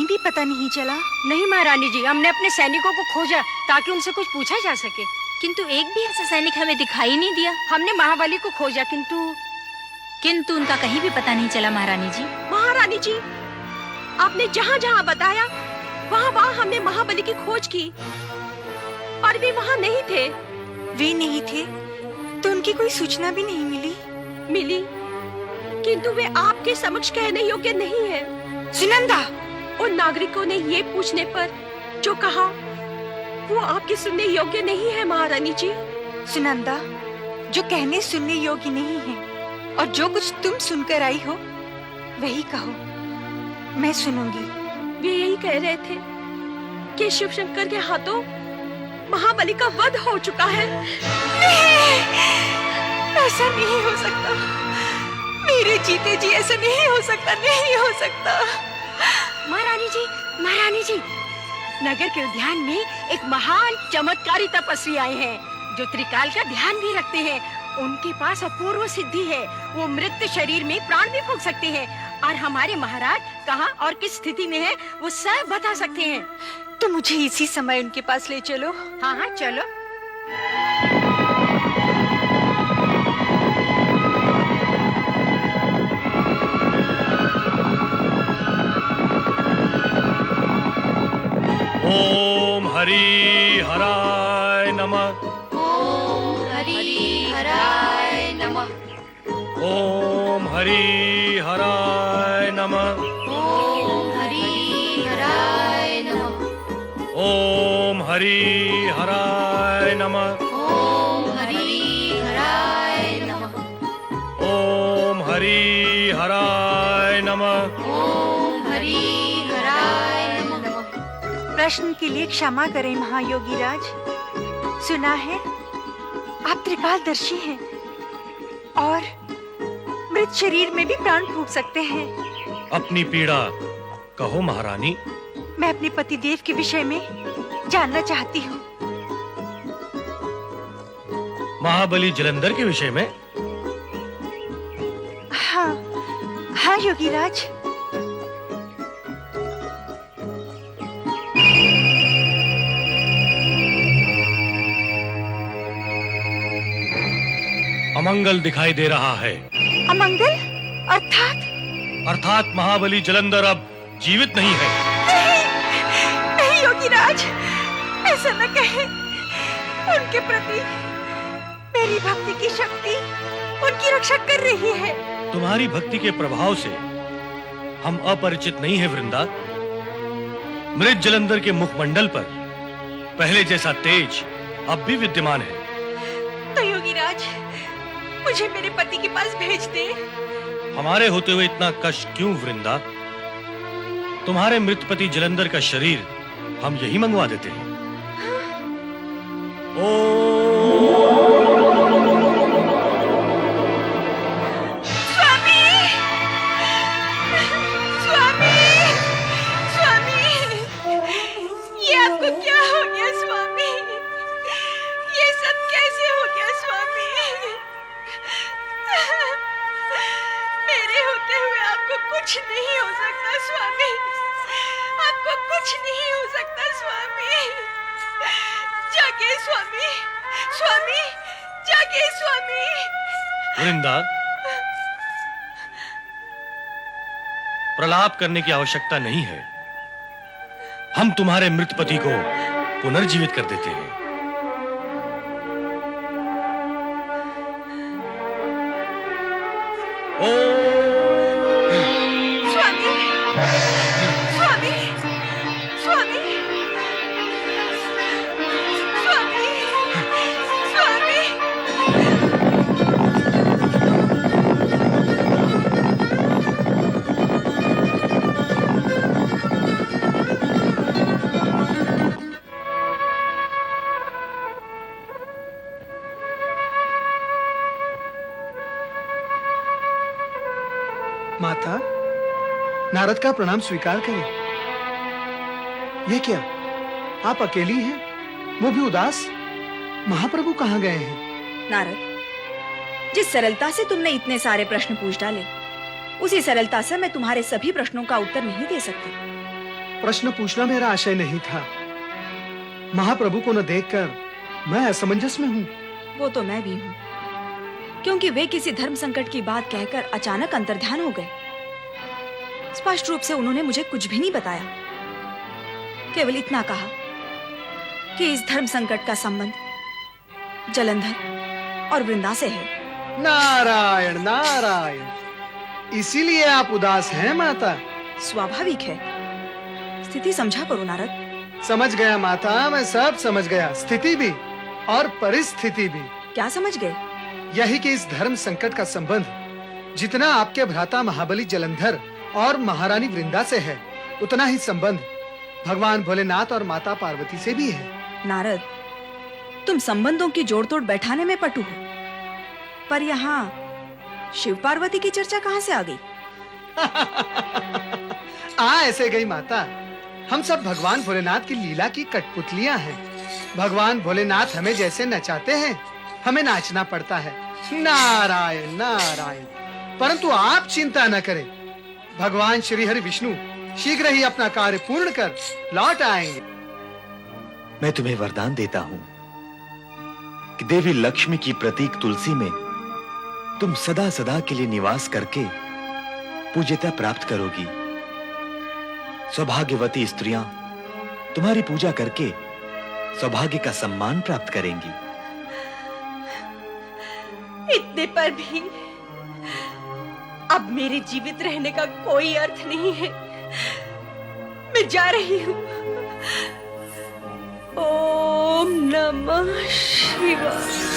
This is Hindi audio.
भी पता नहीं चला? नहीं महारानी जी, हमने अपने सैनिकों को खोजा ताकि उनसे कुछ पूछा जा सके, किंतु एक भी ऐसा सैनिक हमें दिखाई नहीं दिया। हमने महाबली को खोजा किंतु उनका कहीं भी पता नहीं चला महारानी जी। महारानी जी, आपने जहाँ जहाँ बताया वहाँ हमने महाबली की खोज की, पर वे वहाँ नहीं थे। वे नहीं थे तो उनकी कोई सूचना भी नहीं मिली? किंतु वे आपके समक्ष कहने योग्य नहीं है। सुनंदा, उन नागरिकों ने ये पूछने पर जो कहा वो आपके सुनने योग्य नहीं है महारानी जी। सुनंदा, जो कहने सुनने योग्य नहीं है और जो कुछ तुम सुनकर आई हो वही कहो, मैं सुनूंगी। वे यही कह रहे थे कि शिव शंकर के हाथों महाबली का वध हो चुका है। नहीं, ऐसा नहीं हो सकता। मेरे जीते जी ऐसा नहीं हो सकता, नहीं हो सकता। महारानी जी, नगर के उद्यान में एक महान चमत्कारी तपस्वी आए हैं जो त्रिकाल का ध्यान भी रखते हैं। उनके पास अपूर्व सिद्धि है, वो मृत शरीर में प्राण भी फूंक सकते हैं और हमारे महाराज कहाँ और किस स्थिति में है वो सब बता सकते हैं। तो मुझे इसी समय उनके पास ले चलो। हाँ, चलो। ओम हरि हराय नमः। ओम हरि हराय नमः। ओम हरि हराय नमः। ओम हरि हराय नमः। ओम हरि हराय नमः। ओम हरि हराय नमः। ओम हरि हराय नमः। ओम हरि हराय नमः। प्रश्न के लिए क्षमा करें महायोगी राज। सुना है आप त्रिकालदर्शी हैं और मृत शरीर में भी प्राण फूंक सकते हैं। अपनी पीड़ा कहो महारानी। मैं अपने पतिदेव के विषय में जानना चाहती हूँ। महाबली जलंधर के विषय में? हाँ योगी राज। अमंगल दिखाई दे रहा है। अमंगल? अर्थात महाबली जलंधर अब जीवित नहीं है। नहीं योगी राज, ऐसा न कहे। उनके प्रति मेरी भक्ति की शक्ति उनकी रक्षा कर रही है। तुम्हारी भक्ति के प्रभाव से हम अपरिचित नहीं है वृंदा। मृत जलंधर के मुखमंडल पर पहले जैसा तेज अब भी विद्यमान है। तो योगी राज, मुझे मेरे पति के पास भेज दे। हमारे होते हुए इतना कष्ट क्यों वृंदा? तुम्हारे मृत पति जलंधर का शरीर हम यही मंगवा देते हैं। स्वामी! स्वामी! स्वामी! ये आपको क्या हो गया स्वामी? ये सब कैसे हो गया स्वामी? मेरे होते हुए आपको कुछ नहीं हो सकता स्वामी। आपको कुछ नहीं हो सकता स्वामी। जागे स्वामी, स्वामी, जागे स्वामी। वृंदा, प्रलाप करने की आवश्यकता नहीं है। हम तुम्हारे मृत पति को पुनर्जीवित कर देते हैं। स्वामी, स्वामी, स्वामी, स्वामी, स्वामी। माता, नारद का प्रणाम स्वीकार करें। ये क्या, आप अकेली हैं, वो भी उदास? महाप्रभु कहाँ गए हैं? नारद, जिस सरलता से तुमने इतने सारे प्रश्न पूछ डाले, उसी सरलता से मैं तुम्हारे सभी प्रश्नों का उत्तर नहीं दे सकती। प्रश्न पूछना मेरा आशय नहीं था। महाप्रभु को न देखकर मैं असमंजस में हूँ। वो तो मैं भी हूँ, क्योंकि वे किसी धर्म संकट की बात कहकर अचानक अंतर्ध्यान हो गए। स्पष्ट रूप से उन्होंने मुझे कुछ भी नहीं बताया, केवल इतना कहा कि इस धर्म संकट का संबंध जलंधर और वृंदा से है। नारायण नारायण, इसीलिए आप उदास हैं माता? स्वाभाविक है। स्थिति समझा करो नारद। समझ गया माता, मैं सब समझ गया, स्थिति भी और परिस्थिति भी। क्या समझ गए? यही कि इस धर्म संकट का संबंध जितना आपके भ्राता महाबली जलंधर और महारानी वृंदा से है, उतना ही संबंध भगवान भोलेनाथ और माता पार्वती से भी है। नारद, तुम संबंधों की जोड़-तोड़ बैठाने में पटु हो, पर यहाँ शिव पार्वती की चर्चा कहाँ से आ गई? ऐसे गई माता। हम सब भगवान भोलेनाथ की लीला की कठपुतलियां हैं। भगवान भोलेनाथ हमें जैसे नचाते हैं, हमें नाचना पड़ता है। नारायण नारायण। परंतु आप चिंता न करें, भगवान श्री हरि विष्णु शीघ्र ही अपना कार्य पूर्ण कर लौट आएंगे। मैं तुम्हें वरदान देता हूं कि देवी लक्ष्मी की प्रतीक तुलसी में तुम सदा सदा के लिए निवास करके पूज्यता प्राप्त करोगी। सौभाग्यवती स्त्रियां तुम्हारी पूजा करके सौभाग्य का सम्मान प्राप्त करेंगी। इतने पर भी अब मेरे जीवित रहने का कोई अर्थ नहीं है। मैं जा रही हूँ। ओम नमः शिवाय।